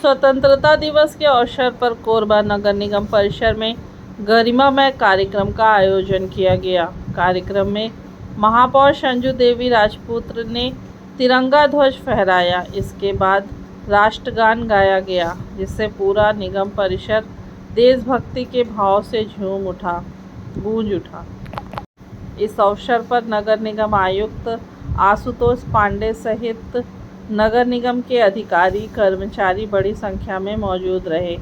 स्वतंत्रता दिवस के अवसर पर कोरबा नगर निगम परिसर में गरिमामय कार्यक्रम का आयोजन किया गया। कार्यक्रम में महापौर संजू देवी राजपूत ने तिरंगा ध्वज फहराया। इसके बाद राष्ट्रगान गाया गया, जिससे पूरा निगम परिसर देशभक्ति के भाव से गूंज उठा। इस अवसर पर नगर निगम आयुक्त आशुतोष पांडे सहित नगर निगम के अधिकारी कर्मचारी बड़ी संख्या में मौजूद रहे।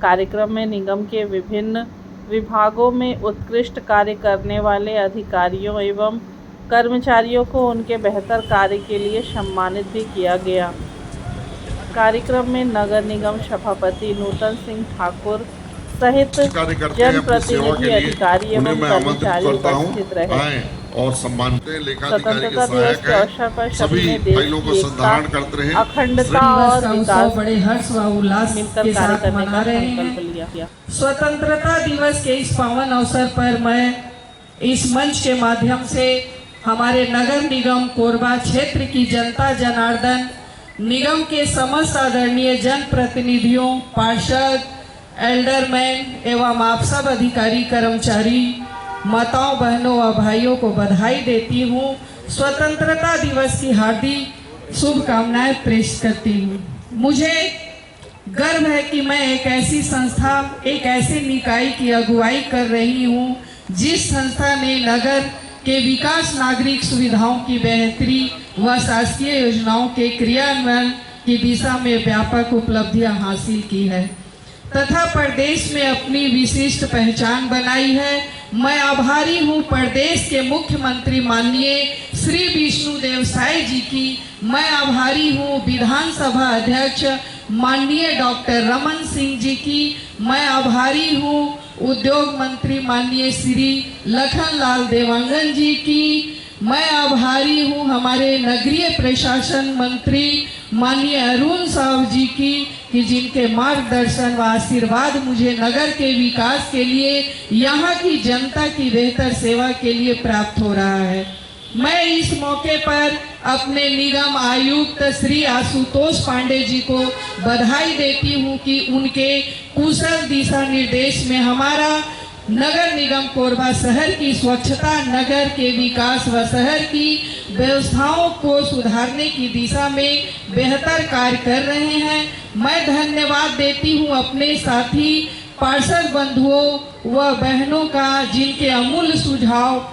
कार्यक्रम में निगम के विभिन्न विभागों में उत्कृष्ट कार्य करने वाले अधिकारियों एवं कर्मचारियों को उनके बेहतर कार्य के लिए सम्मानित भी किया गया। कार्यक्रम में नगर निगम सभापति नूतन सिंह ठाकुर सहित जनप्रतिनिधि अधिकारी एवं कर्मचारी उपस्थित रहे और सम्मानित लेखाधिकारी के सहायक हैं। सभी भाइयों को संधारण करते रहे। अखंडता और विकास बड़े हर्ष व उल्लास मिलकर कार्य करने का संकल्प लिया। स्वतंत्रता दिवस के इस पावन अवसर पर मैं इस मंच के माध्यम से हमारे नगर निगम कोरबा क्षेत्र की जनता जनार्दन, निगम के समस्त आदरणीय जनप्रतिनिधियों, पार्षद, एल्डरमैन एवं आप सब अधिकारी कर्मचारी, माताओं, बहनों व भाइयों को बधाई देती हूँ। स्वतंत्रता दिवस की हार्दिक शुभकामनाएं पेश करती हूँ। मुझे गर्व है कि मैं एक ऐसी संस्था, एक ऐसी निकाय की अगुवाई कर रही हूँ जिस संस्था ने नगर के विकास, नागरिक सुविधाओं की बेहतरी व शासकीय योजनाओं के क्रियान्वयन की दिशा में व्यापक उपलब्धियां हासिल की है तथा प्रदेश में अपनी विशिष्ट पहचान बनाई है। मैं आभारी हूँ प्रदेश के मुख्यमंत्री माननीय श्री विष्णुदेव साय जी की। मैं आभारी हूँ विधानसभा अध्यक्ष माननीय डॉक्टर रमन सिंह जी की। मैं आभारी हूँ उद्योग मंत्री माननीय श्री लखनलाल देवांगन जी की। मैं आभारी हूँ हमारे नगरीय प्रशासन मंत्री माननीय अरुण साहब जी की कि जिनके मार्गदर्शन व आशीर्वाद मुझे नगर के विकास के लिए, यहाँ की जनता की बेहतर सेवा के लिए प्राप्त हो रहा है। मैं इस मौके पर अपने निगम आयुक्त श्री आशुतोष पांडे जी को बधाई देती हूँ कि उनके कुशल दिशा निर्देश में हमारा नगर निगम कोरबा शहर की स्वच्छता, नगर के विकास व शहर की व्यवस्थाओं को सुधारने की दिशा में बेहतर कार्य कर रहे हैं। मैं धन्यवाद देती हूं अपने साथी पार्षद बंधुओं व बहनों का, जिनके अमूल्य सुझाव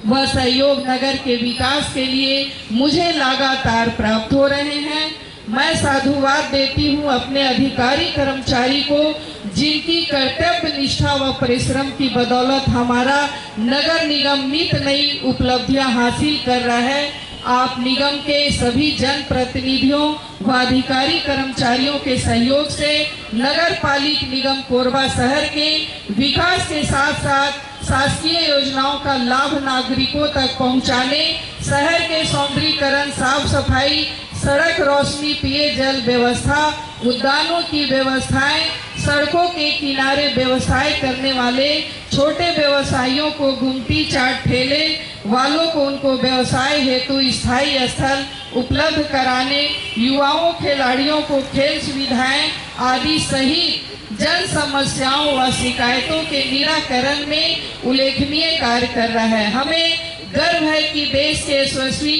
व सहयोग नगर के विकास के लिए मुझे लगातार प्राप्त हो रहे हैं। मैं साधुवाद देती हूं अपने अधिकारी कर्मचारी को, जिनकी कर्तव्य निष्ठा व परिश्रम की बदौलत हमारा नगर निगम नित नई उपलब्धियां हासिल कर रहा है। आप निगम के सभी जनप्रतिनिधियों व अधिकारी कर्मचारियों के सहयोग से नगर पालिक निगम कोरबा शहर के विकास के साथ साथ शासकीय योजनाओं का लाभ नागरिकों तक पहुंचाने, शहर के सौंदर्यीकरण, साफ सफाई, सड़क रोशनी, पेयजल व्यवस्था, उद्यानों की व्यवस्थाएं, सड़कों के किनारे व्यवसाय करने वाले छोटे व्यवसायियों को, गुमटी चाट ठेले वालों को उनको व्यवसाय हेतु स्थायी स्थल उपलब्ध कराने, युवाओं, खिलाड़ियों को खेल सुविधाएं आदि सहित जन समस्याओं व शिकायतों के निराकरण में उल्लेखनीय कार्य कर रहा है। हमें गर्व है कि देश के यशस्वी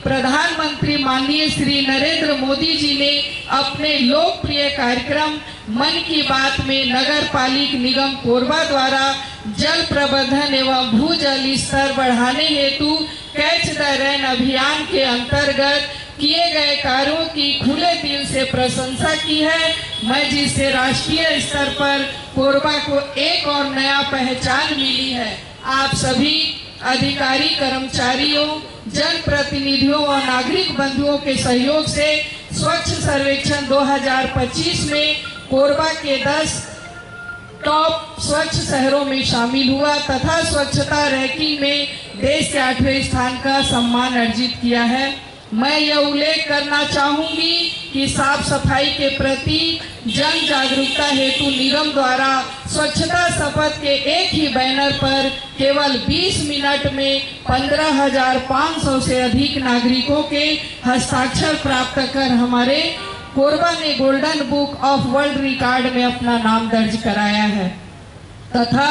प्रधानमंत्री माननीय श्री नरेंद्र मोदी जी ने अपने लोकप्रिय कार्यक्रम मन की बात में नगर पालिक निगम कोरबा द्वारा जल प्रबंधन एवं भूजल स्तर बढ़ाने हेतु कैच द रेन अभियान के अंतर्गत किए गए कार्यों की खुले दिल से प्रशंसा की है। मैं जिससे राष्ट्रीय स्तर पर कोरबा को एक और नया पहचान मिली है। आप सभी अधिकारी कर्मचारियों, जनप्रतिनिधियों और नागरिक बंधुओं के सहयोग से स्वच्छ सर्वेक्षण 2025 में कोरबा के 10 टॉप स्वच्छ शहरों में शामिल हुआ तथा स्वच्छता रैंकिंग में देश के 8वें स्थान का सम्मान अर्जित किया है। मैं यह उल्लेख करना चाहूंगी कि साफ सफाई के प्रति जन जागरूकता हेतु निगम द्वारा स्वच्छता शपथ के एक ही बैनर पर केवल 20 मिनट में 15,500 से अधिक नागरिकों के हस्ताक्षर प्राप्त कर हमारे कोरबा ने golden book of world record में अपना नाम दर्ज कराया है तथा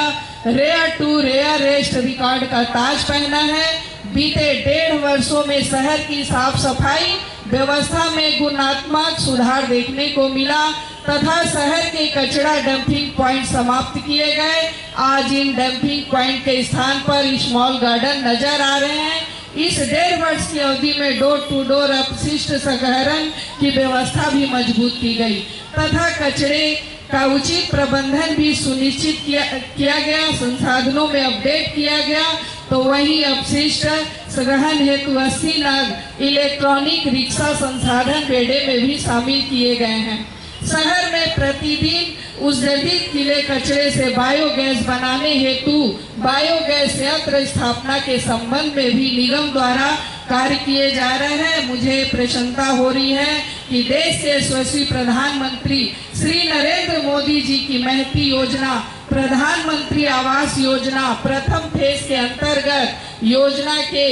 रेयर टू रेयरेस्ट रिकॉर्ड का ताज पहना है। बीते 1.5 वर्षों में शहर की साफ सफाई व्यवस्था में गुणात्मक सुधार देखने को मिला तथा शहर के कचरा डंपिंग पॉइंट समाप्त किए गए। आज इन डंपिंग पॉइंट के स्थान पर स्मॉल गार्डन नजर आ रहे हैं। इस 1.5 वर्ष की अवधि में डोर टू डोर अपशिष्ट संग्रहण की व्यवस्था भी मजबूत की गई तथा कचरे का उचित प्रबंधन भी सुनिश्चित किया गया। संसाधनों में अपडेट किया गया तो वहीं अपशिष्ट संग्रहण हेतु 80 नग इलेक्ट्रॉनिक रिक्शा संसाधन बेड़े में भी शामिल किए गए हैं। शहर में प्रतिदिन उस जदीद किले कचरे से बायोगैस बनाने हेतु बायोगैस यंत्र स्थापना के संबंध में भी निगम द्वारा कार्य किए जा रहे हैं। मुझे प्रसन्नता हो रही है कि देश के यशस्वी प्रधानमंत्री श्री नरेंद्र मोदी जी की महती योजना प्रधानमंत्री आवास योजना प्रथम फेज के अंतर्गत योजना के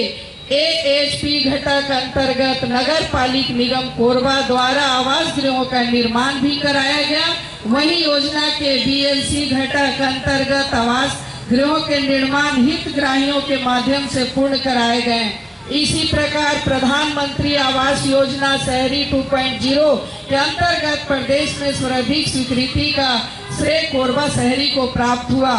AHP घटक अंतर्गत नगर पालिक निगम कोरबा द्वारा आवास गृहों का निर्माण भी कराया गया। वहीं योजना के BLC घटक अंतर्गत आवास गृहों के निर्माण हितग्राहियों के माध्यम से पूर्ण कराए गए। इसी प्रकार प्रधानमंत्री आवास योजना शहरी 2.0 के अंतर्गत प्रदेश में सर्वाधिक स्वीकृति का श्रेय कोरबा शहरी को प्राप्त हुआ।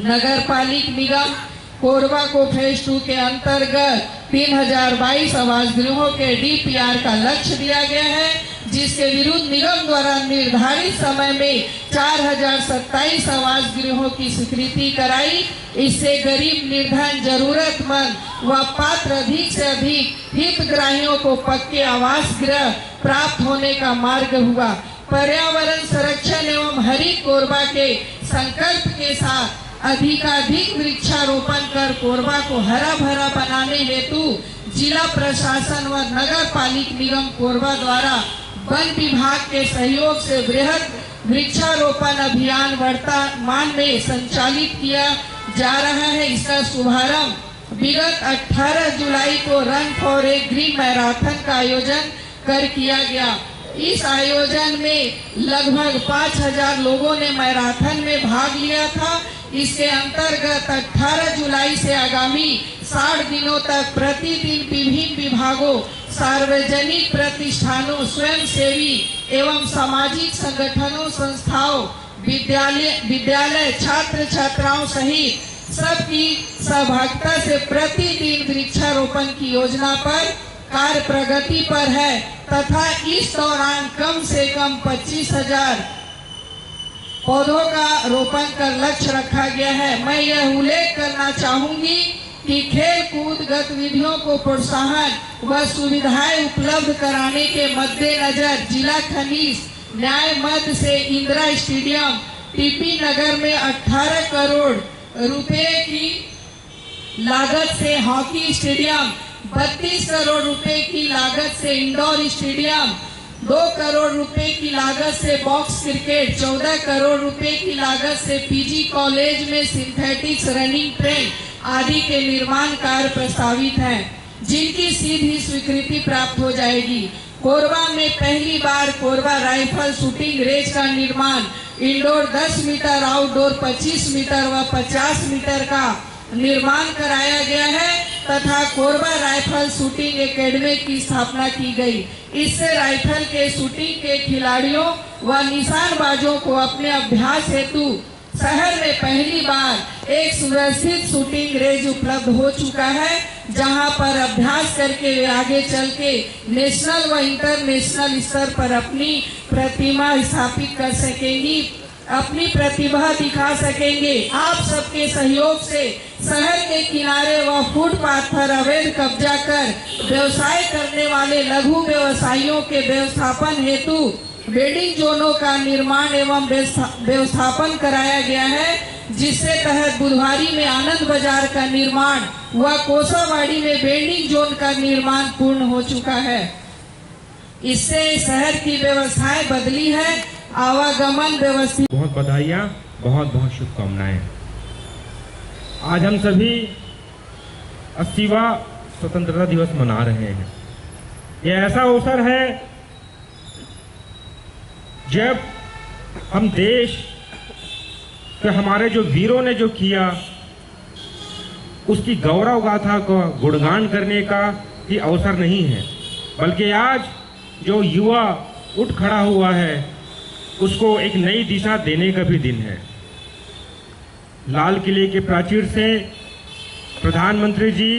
नगर पालिक निगम कोरबा को फेज 2 के अंतर्गत 3022 आवास गृहों के DPR का लक्ष्य दिया गया है, जिसके विरुद्ध निगम द्वारा निर्धारित समय में 4027 आवास गृहों की स्वीकृति कराई। इससे गरीब, निर्धन, जरूरतमंद व पात्र अधिक से अधिक हितग्राहियों को पक्के आवास गृह प्राप्त होने का मार्ग हुआ। पर्यावरण संरक्षण एवं हरित कोरबा के संकल्प के साथ अधिकाधिक वृक्षारोपण कर कोरबा को हरा भरा बनाने हेतु जिला प्रशासन व नगर पालिक निगम कोरबा द्वारा वन विभाग के सहयोग से बृहद वृक्षारोपण अभियान वर्तमान में संचालित किया जा रहा है। इसका शुभारंभ विगत 18 जुलाई को run for a green marathon का आयोजन कर किया गया। इस आयोजन में लगभग 5000 लोगों ने मैराथन में भाग लिया था। इसके अंतर्गत 18 जुलाई से आगामी 60 दिनों तक प्रतिदिन विभिन्न विभागों, सार्वजनिक प्रतिष्ठानों, स्वयंसेवी एवं सामाजिक संगठनों, संस्थाओं, विद्यालय छात्र छात्राओं सहित सबकी सहभागिता से प्रतिदिन वृक्षारोपण की योजना पर कार्य प्रगति पर है तथा इस दौरान कम से कम 25,000 पौधों का रोपण कर लक्ष्य रखा गया है। मैं यह उल्लेख करना चाहूंगी कि खेल कूद गतिविधियों को प्रोत्साहन व सुविधाएं उपलब्ध कराने के मद्देनजर जिला खनिज न्याय मद से इंदिरा स्टेडियम टीपी नगर में 18 करोड़ रुपए की लागत से हॉकी स्टेडियम, 32 करोड़ रुपए की लागत से इंडोर स्टेडियम, 2 करोड़ रुपए की लागत से बॉक्स क्रिकेट, 14 करोड़ रुपए की लागत से PG कॉलेज में सिंथेटिक्स रनिंग ट्रैक आदि के निर्माण कार्य प्रस्तावित हैं, जिनकी सीधी स्वीकृति प्राप्त हो जाएगी। कोरबा में पहली बार कोरबा राइफल शूटिंग रेंज का निर्माण इंडोर 10 मीटर, आउटडोर 25 मीटर व 50 मीटर का निर्माण कराया गया है तथा कोरबा राइफल शूटिंग एकेडमी की स्थापना की गई। इससे राइफल के शूटिंग के खिलाड़ियों व निशानबाजों को अपने अभ्यास हेतु शहर में पहली बार एक सुव्यवस्थित शूटिंग रेंज उपलब्ध हो चुका है, जहां पर अभ्यास करके वे आगे चल के नेशनल व इंटरनेशनल स्तर पर अपनी प्रतिमा स्थापित कर सकेंगी, अपनी प्रतिभा दिखा सकेंगे। आप सबके सहयोग से शहर के किनारे व फुटपाथ पर अवैध कब्जा कर व्यवसाय करने वाले लघु व्यवसायियों के व्यवस्थापन हेतु वेडिंग जोनों का निर्माण एवं व्यवस्थापन कराया गया है, जिसके तहत बुधवारी में आनंद बाजार का निर्माण व कोसावाड़ी में वेडिंग जोन का निर्माण पूर्ण हो चुका है। इससे शहर की व्यवस्थाएं बदली है, आवागमन व्यवस्थित। बहुत बधाइयाँ, बहुत बहुत शुभकामनाएं। आज हम सभी 80वां स्वतंत्रता दिवस मना रहे हैं। यह ऐसा अवसर है जब हम देश के हमारे जो वीरों ने जो किया उसकी गौरव गाथा को गुणगान करने का ही अवसर नहीं है, बल्कि आज जो युवा उठ खड़ा हुआ है उसको एक नई दिशा देने का भी दिन है। लाल किले के प्राचीर से प्रधानमंत्री जी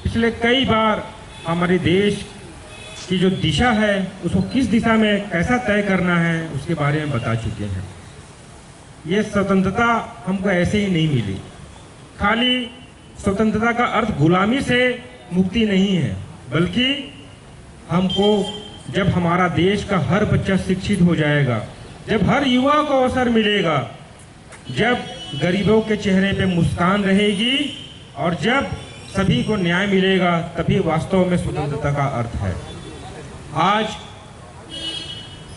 पिछले कई बार हमारे देश की जो दिशा है उसको किस दिशा में कैसा तय करना है उसके बारे में बता चुके हैं। ये स्वतंत्रता हमको ऐसे ही नहीं मिली। खाली स्वतंत्रता का अर्थ गुलामी से मुक्ति नहीं है, बल्कि हमको जब हमारा देश का हर बच्चा शिक्षित हो जाएगा, जब हर युवा को अवसर मिलेगा, जब गरीबों के चेहरे पे मुस्कान रहेगी और जब सभी को न्याय मिलेगा, तभी वास्तव में स्वतंत्रता का अर्थ है। आज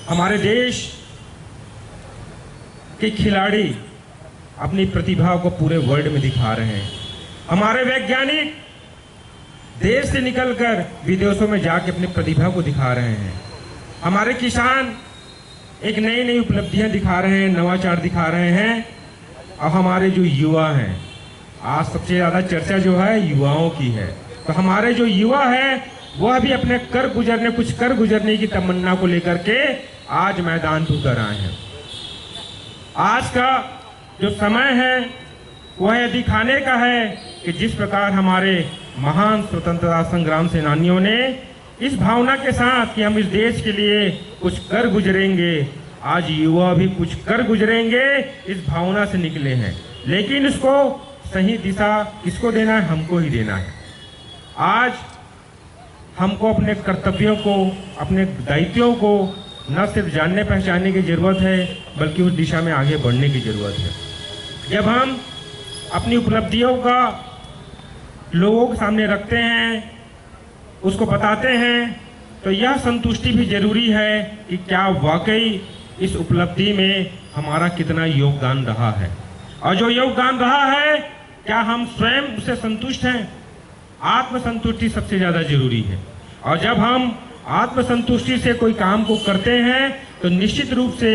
हमारे देश के खिलाड़ी अपनी प्रतिभा को पूरे वर्ल्ड में दिखा रहे हैं। हमारे वैज्ञानिक देश से निकलकर विदेशों में जाके अपनी प्रतिभा को दिखा रहे हैं। हमारे किसान एक नई नई उपलब्धियां दिखा रहे हैं, नवाचार दिखा रहे हैं। और हमारे जो युवा हैं, आज सबसे ज़्यादा चर्चा जो है युवाओं की है, तो हमारे जो युवा है वह भी अपने कुछ कर गुजरने की तमन्ना को लेकर के आज मैदान पर उतर आए हैं। आज का जो समय है वह यह दिखाने का है कि जिस प्रकार हमारे महान स्वतंत्रता संग्राम सेनानियों ने इस भावना के साथ कि हम इस देश के लिए कुछ कर गुजरेंगे, आज युवा भी कुछ कर गुजरेंगे, इस भावना से निकले हैं। लेकिन इसको सही दिशा किसको देना है? हमको ही देना है। आज हमको अपने कर्तव्यों को, अपने दायित्वों को न सिर्फ जानने पहचानने की ज़रूरत है, बल्कि उस दिशा में आगे बढ़ने की ज़रूरत है। जब हम अपनी उपलब्धियों का लोगों के सामने रखते हैं, उसको बताते हैं, तो यह संतुष्टि भी जरूरी है कि क्या वाकई इस उपलब्धि में हमारा कितना योगदान रहा है, और जो योगदान रहा है क्या हम स्वयं उससे संतुष्ट हैं। आत्मसंतुष्टि सबसे ज़्यादा जरूरी है, और जब हम आत्मसंतुष्टि से कोई काम को करते हैं तो निश्चित रूप से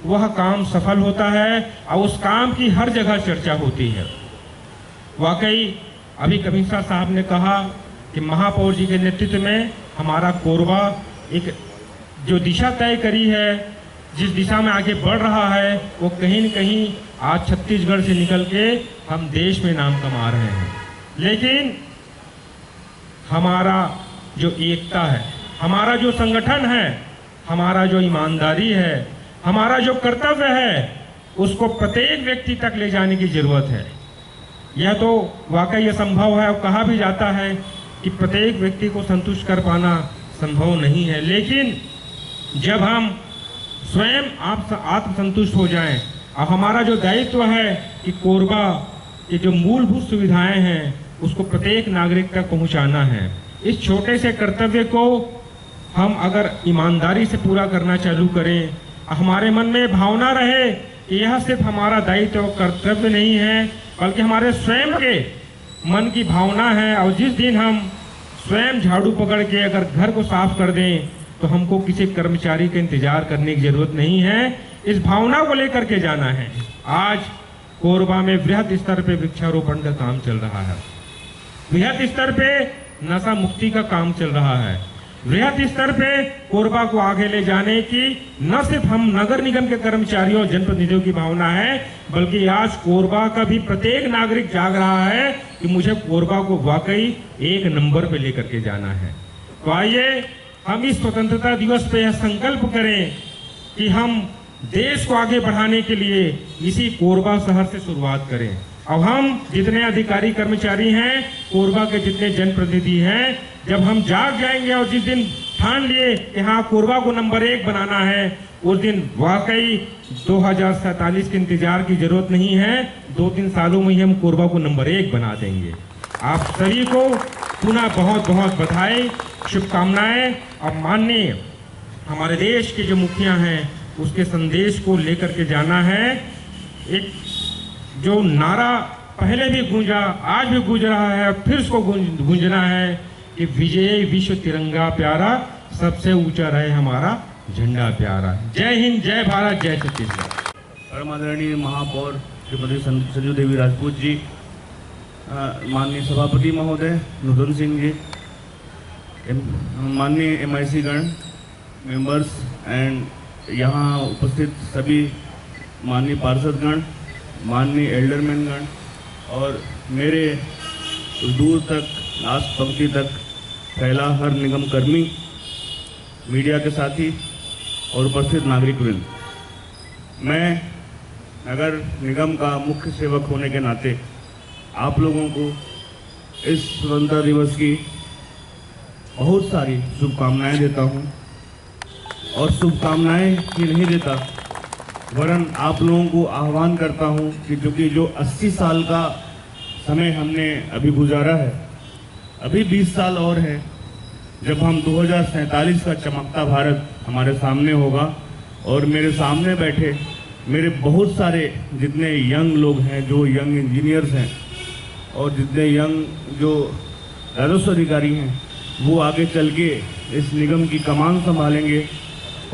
वह काम सफल होता है और उस काम की हर जगह चर्चा होती है। वाकई अभी कमिश्नर साहब ने कहा कि महापौर जी के नेतृत्व में हमारा कोरबा एक जो दिशा तय करी है, जिस दिशा में आगे बढ़ रहा है, वो कहीं न कहीं आज छत्तीसगढ़ से निकल के हम देश में नाम कमा रहे हैं। लेकिन हमारा जो एकता है, हमारा जो संगठन है, हमारा जो ईमानदारी है, हमारा जो कर्तव्य है, उसको प्रत्येक व्यक्ति तक ले जाने की ज़रूरत है। यह तो वाकई असंभव है, और कहा भी जाता है कि प्रत्येक व्यक्ति को संतुष्ट कर पाना संभव नहीं है। लेकिन जब हम स्वयं आत्मसंतुष्ट हो जाएं, और हमारा जो दायित्व है कि कोरबा की जो मूलभूत सुविधाएं हैं उसको प्रत्येक नागरिक तक पहुंचाना है, इस छोटे से कर्तव्य को हम अगर ईमानदारी से पूरा करना चालू करें, हमारे मन में भावना रहे कि यह सिर्फ हमारा दायित्व और कर्तव्य नहीं है, बल्कि हमारे स्वयं के मन की भावना है, और जिस दिन हम स्वयं झाड़ू पकड़ के अगर घर को साफ कर दें तो हमको किसी कर्मचारी का इंतजार करने की जरूरत नहीं है। इस भावना को लेकर के जाना है। आज कोरबा में बृहद स्तर पे वृक्षारोपण का काम चल रहा है, बृहद स्तर पे नशा मुक्ति का काम चल रहा है, बृहद स्तर पे कोरबा को आगे ले जाने की न सिर्फ हम नगर निगम के कर्मचारियों और जनप्रतिनिधियों की भावना है, बल्कि आज कोरबा का भी प्रत्येक नागरिक जाग रहा है कि मुझे कोरबा को वाकई एक नंबर पे लेकर के जाना है। तो आइए हम इस स्वतंत्रता दिवस पे यह संकल्प करें कि हम देश को आगे बढ़ाने के लिए इसी कोरबा शहर से शुरुआत करें। अब हम जितने अधिकारी कर्मचारी हैं, कोरबा के जितने जनप्रतिनिधि हैं, जब हम जाग जाएंगे और जिस दिन ठान लिए कि हाँ कोरबा को नंबर 1 बनाना है, उस दिन वाकई 2047 के इंतजार की जरूरत नहीं है, 2-3 सालों में ही हम कोरबा को नंबर 1 बना देंगे। आप सभी को पुनः बहुत बहुत बधाई, शुभकामनाएं। और माननीय हमारे देश के जो मुखिया हैं उसके संदेश को लेकर के जाना है। एक जो नारा पहले भी गूंजा, आज भी गूंज रहा है, फिर उसको गूंजना है कि विजय विश्व तिरंगा प्यारा, सबसे ऊंचा रहे हमारा झंडा प्यारा। जय हिंद, जय भारत, जय छत्तीसगढ़। परम आदरणीय महापौर श्रीमती संजू देवी राजपूत जी, माननीय सभापति महोदय नूतन सिंह जी, माननीय MIC गण मेंबर्स एंड यहाँ उपस्थित सभी माननीय पार्षदगण, माननीय एल्डरमैन गण और मेरे दूर तक लास्ट पंक्ति तक फैला हर निगम कर्मी, मीडिया के साथी और उपस्थित नागरिक वृंद, मैं नगर निगम का मुख्य सेवक होने के नाते आप लोगों को इस स्वतंत्रता दिवस की बहुत सारी शुभकामनाएं देता हूं और शुभकामनाएं ही नहीं देता वरन आप लोगों को आह्वान करता हूं कि क्योंकि जो 80 साल का समय हमने अभी गुजारा है, अभी 20 साल और है जब हम 2047 का चमकता भारत हमारे सामने होगा और मेरे सामने बैठे मेरे बहुत सारे जितने यंग लोग हैं, जो यंग इंजीनियर्स हैं और जितने यंग जो राजस्व अधिकारी हैं, वो आगे चल के इस निगम की कमान संभालेंगे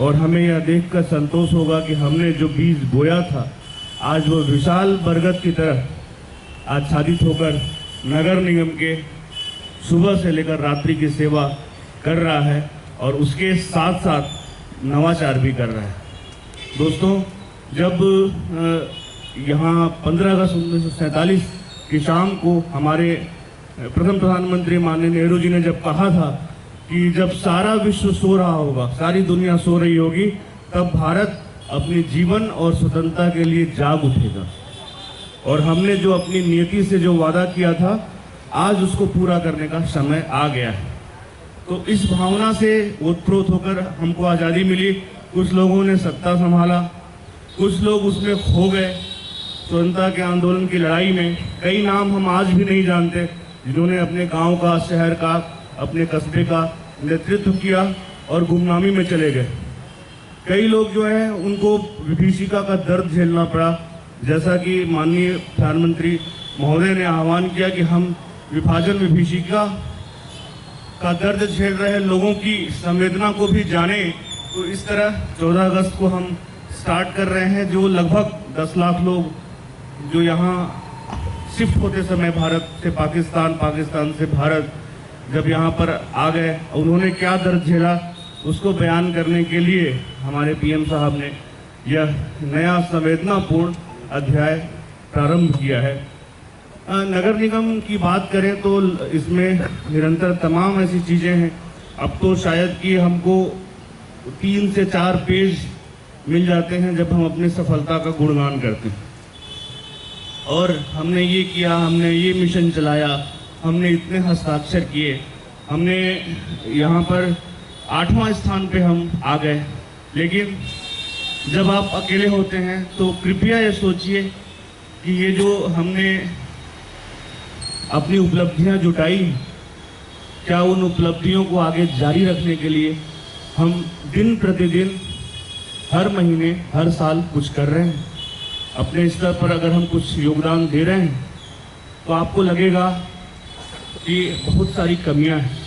और हमें यह देखकर संतोष होगा कि हमने जो बीज बोया था आज वो विशाल बरगद की तरह आच्छादित होकर नगर निगम के सुबह से लेकर रात्रि की सेवा कर रहा है और उसके साथ साथ नवाचार भी कर रहा है। दोस्तों, जब यहाँ 15 अगस्त 1947 की शाम को हमारे प्रथम प्रधानमंत्री माननीय नेहरू जी ने जब कहा था कि जब सारा विश्व सो रहा होगा, सारी दुनिया सो रही होगी, तब भारत अपने जीवन और स्वतंत्रता के लिए जाग उठेगा। और हमने जो अपनी नियति से जो वादा किया था, आज उसको पूरा करने का समय आ गया है। तो इस भावना से ओतप्रोत होकर हमको आज़ादी मिली। कुछ लोगों ने सत्ता संभाला, कुछ लोग उसमें खो गए। स्वतंत्रता के आंदोलन की लड़ाई में कई नाम हम आज भी नहीं जानते, जिन्होंने अपने गांव का, शहर का, अपने कस्बे का नेतृत्व किया और गुमनामी में चले गए। कई लोग जो है उनको विभीषिका का दर्द झेलना पड़ा, जैसा कि माननीय प्रधानमंत्री महोदय ने आह्वान किया कि हम विभाजन विभीषिका का दर्द झेल रहे लोगों की संवेदना को भी जाने। तो इस तरह 14 अगस्त को हम स्टार्ट कर रहे हैं, जो लगभग 10 लाख लोग जो यहाँ शिफ्ट होते समय भारत से पाकिस्तान, पाकिस्तान से भारत जब यहाँ पर आ गए, उन्होंने क्या दर्द झेला उसको बयान करने के लिए हमारे PM साहब ने यह नया संवेदनापूर्ण अध्याय प्रारंभ किया है। नगर निगम की बात करें तो इसमें निरंतर तमाम ऐसी चीज़ें हैं। अब तो शायद कि हमको 3 से 4 पेज मिल जाते हैं जब हम अपनी सफलता का गुणगान करते हैं। और हमने ये किया, हमने ये मिशन चलाया, हमने इतने हस्ताक्षर किए, हमने यहाँ पर 8वां स्थान पे हम आ गए। लेकिन जब आप अकेले होते हैं तो कृपया ये सोचिए कि ये जो हमने अपनी उपलब्धियां जुटाई, क्या उन उपलब्धियों को आगे जारी रखने के लिए हम दिन प्रतिदिन, हर महीने, हर साल कुछ कर रहे हैं। अपने स्तर पर अगर हम कुछ योगदान दे रहे हैं तो आपको लगेगा कि बहुत सारी कमियां हैं।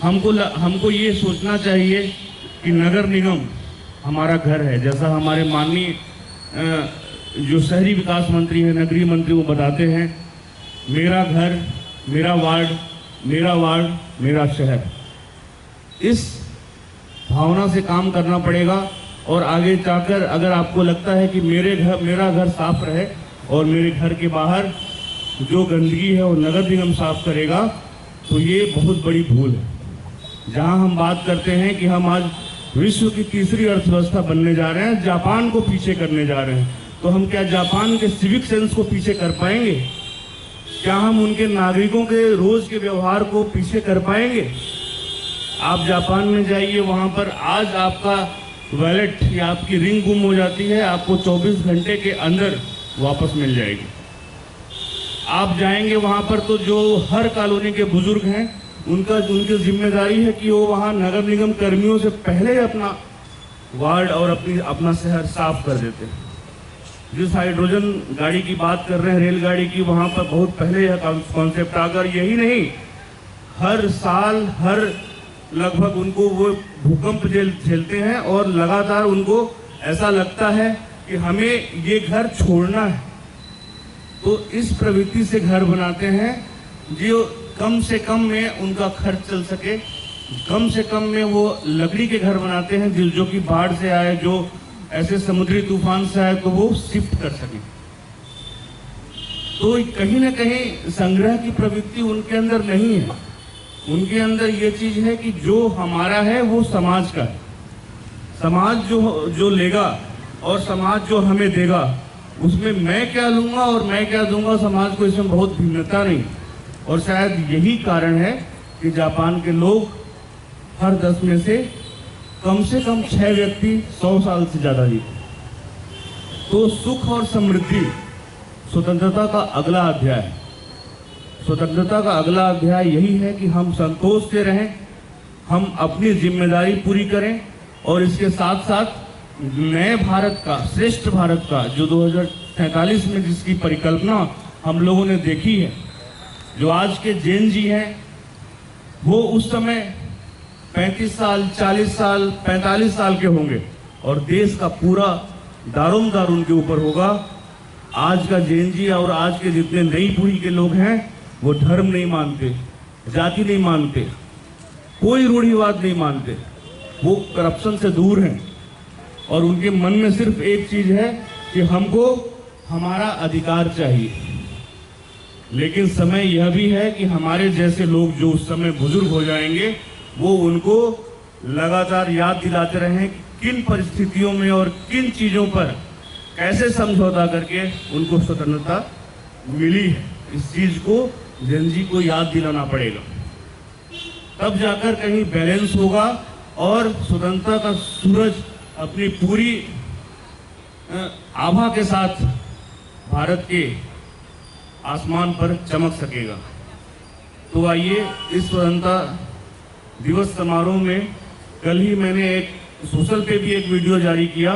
हमको ये सोचना चाहिए कि नगर निगम हमारा घर है। जैसा हमारे माननीय जो शहरी विकास मंत्री हैं, नगरीय मंत्री, वो बताते हैं, मेरा घर, मेरा वार्ड, मेरा वार्ड, मेरा शहर। इस भावना से काम करना पड़ेगा और आगे जाकर अगर आपको लगता है कि मेरा घर साफ रहे और मेरे घर के बाहर जो गंदगी है वो नगर निगम साफ करेगा, तो ये बहुत बड़ी भूल है। जहां हम बात करते हैं कि हम आज विश्व की तीसरी अर्थव्यवस्था बनने जा रहे हैं, जापान को पीछे करने जा रहे हैं, तो हम क्या जापान के सिविक सेंस को पीछे कर पाएंगे? क्या हम उनके नागरिकों के रोज के व्यवहार को पीछे कर पाएंगे? आप जापान में जाइए, वहां पर आज आपका वैलेट या आपकी रिंग गुम हो जाती है, आपको 24 घंटे के अंदर वापस मिल जाएगी। आप जाएंगे वहां पर तो जो हर कॉलोनी के बुजुर्ग हैं, उनकी जिम्मेदारी है कि वो वहां नगर निगम कर्मियों से पहले ही अपना वार्ड और अपना शहर साफ कर देते हैं। जिस हाइड्रोजन गाड़ी की बात कर रहे हैं, रेलगाड़ी की, वहां पर बहुत पहले यह कॉन्सेप्ट आकर, यही नहीं, हर साल हर लगभग उनको वो भूकंप झेलते हैं और लगातार उनको ऐसा लगता है कि हमें ये घर छोड़ना है। तो इस प्रवृत्ति से घर बनाते हैं जो कम से कम में उनका खर्च चल सके, कम से कम में वो लकड़ी के घर बनाते हैं जो कि बाढ़ से आए, जो ऐसे समुद्री तूफान से आए तो वो शिफ्ट कर सके। तो कहीं ना कहीं संग्रह की प्रवृत्ति उनके अंदर नहीं है। उनके अंदर ये चीज है कि जो हमारा है वो समाज का है। समाज जो लेगा और समाज जो हमें देगा, उसमें मैं क्या लूंगा और मैं क्या दूंगा, समाज को इसमें बहुत भिन्नता नहीं। और शायद यही कारण है कि जापान के लोग हर 10 में से कम 6 व्यक्ति 100 साल से ज्यादा जीते। तो सुख और समृद्धि स्वतंत्रता का अगला अध्याय है। स्वतंत्रता का अगला अध्याय यही है कि हम संतोष से रहें, हम अपनी जिम्मेदारी पूरी करें और इसके साथ साथ नए भारत का, श्रेष्ठ भारत का, जो 2043 में जिसकी परिकल्पना हम लोगों ने देखी है, जो आज के जेन जी हैं वो उस समय 35 साल, 40 साल, 45 साल के होंगे और देश का पूरा दारोमदार उनके ऊपर होगा। आज का जेन जी और आज के जितने नई पीढ़ी के लोग हैं वो धर्म नहीं मानते, जाति नहीं मानते, कोई रूढ़िवाद नहीं मानते, वो करप्शन से दूर हैं और उनके मन में सिर्फ एक चीज है कि हमको हमारा अधिकार चाहिए। लेकिन समय यह भी है कि हमारे जैसे लोग जो उस समय बुजुर्ग हो जाएंगे वो उनको लगातार याद दिलाते रहें कि किन परिस्थितियों में और किन चीजों पर कैसे समझौता करके उनको स्वतंत्रता मिली है। इस चीज को जेन जी को याद दिलाना पड़ेगा, तब जाकर कहीं बैलेंस होगा और स्वतंत्रता का सूरज अपनी पूरी आभा के साथ भारत के आसमान पर चमक सकेगा। तो आइए, इस स्वतंत्रता दिवस समारोह में कल ही मैंने एक सोशल पे भी एक वीडियो जारी किया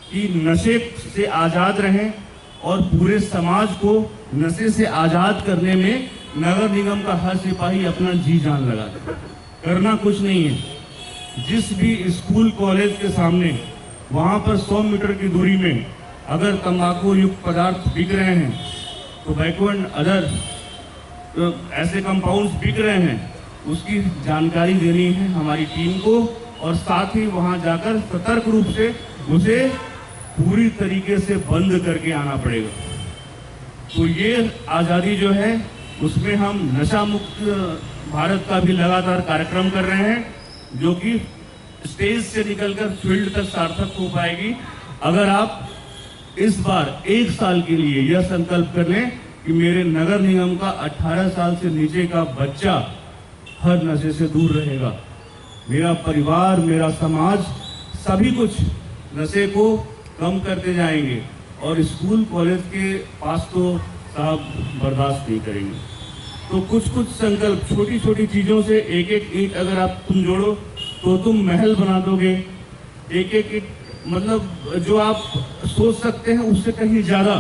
कि नशे से आज़ाद रहें और पूरे समाज को नशे से आज़ाद करने में नगर निगम का हर सिपाही अपना जी जान लगा दे। करना कुछ नहीं है। जिस भी स्कूल कॉलेज के सामने वहाँ पर 100 मीटर की दूरी में अगर तंबाकू युक्त पदार्थ बिक रहे हैं, टोबैको एंड अदर ऐसे कंपाउंड्स बिक रहे हैं, उसकी जानकारी देनी है हमारी टीम को और साथ ही वहाँ जाकर सतर्क रूप से उसे पूरी तरीके से बंद करके आना पड़ेगा। तो ये आज़ादी जो है उसमें हम नशा मुक्त भारत का भी लगातार कार्यक्रम कर रहे हैं, जो कि स्टेज से निकलकर फील्ड तक सार्थक हो पाएगी अगर आप इस बार 1 साल के लिए यह संकल्प कर लें कि मेरे नगर निगम का 18 साल से नीचे का बच्चा हर नशे से दूर रहेगा। मेरा परिवार, मेरा समाज, सभी कुछ नशे को कम करते जाएंगे और स्कूल कॉलेज के पास तो साहब बर्दाश्त नहीं करेंगे। तो कुछ संकल्प, छोटी छोटी चीज़ों से एक एक ईंट अगर आप तुम जोड़ो तो तुम महल बना दोगे। एक एक ईंट मतलब जो आप सोच सकते हैं उससे कहीं ज़्यादा,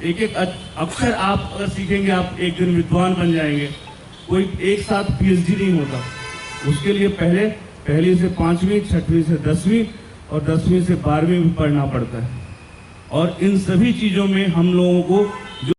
एक एक अक्षर आप अगर सीखेंगे आप एक दिन विद्वान बन जाएंगे। कोई एक साथ PhD नहीं होता, उसके लिए पहली से 5वीं, 6वीं से 10वीं और 10वीं से 12वीं भी पढ़ना पड़ता है। और इन सभी चीज़ों में हम लोगों को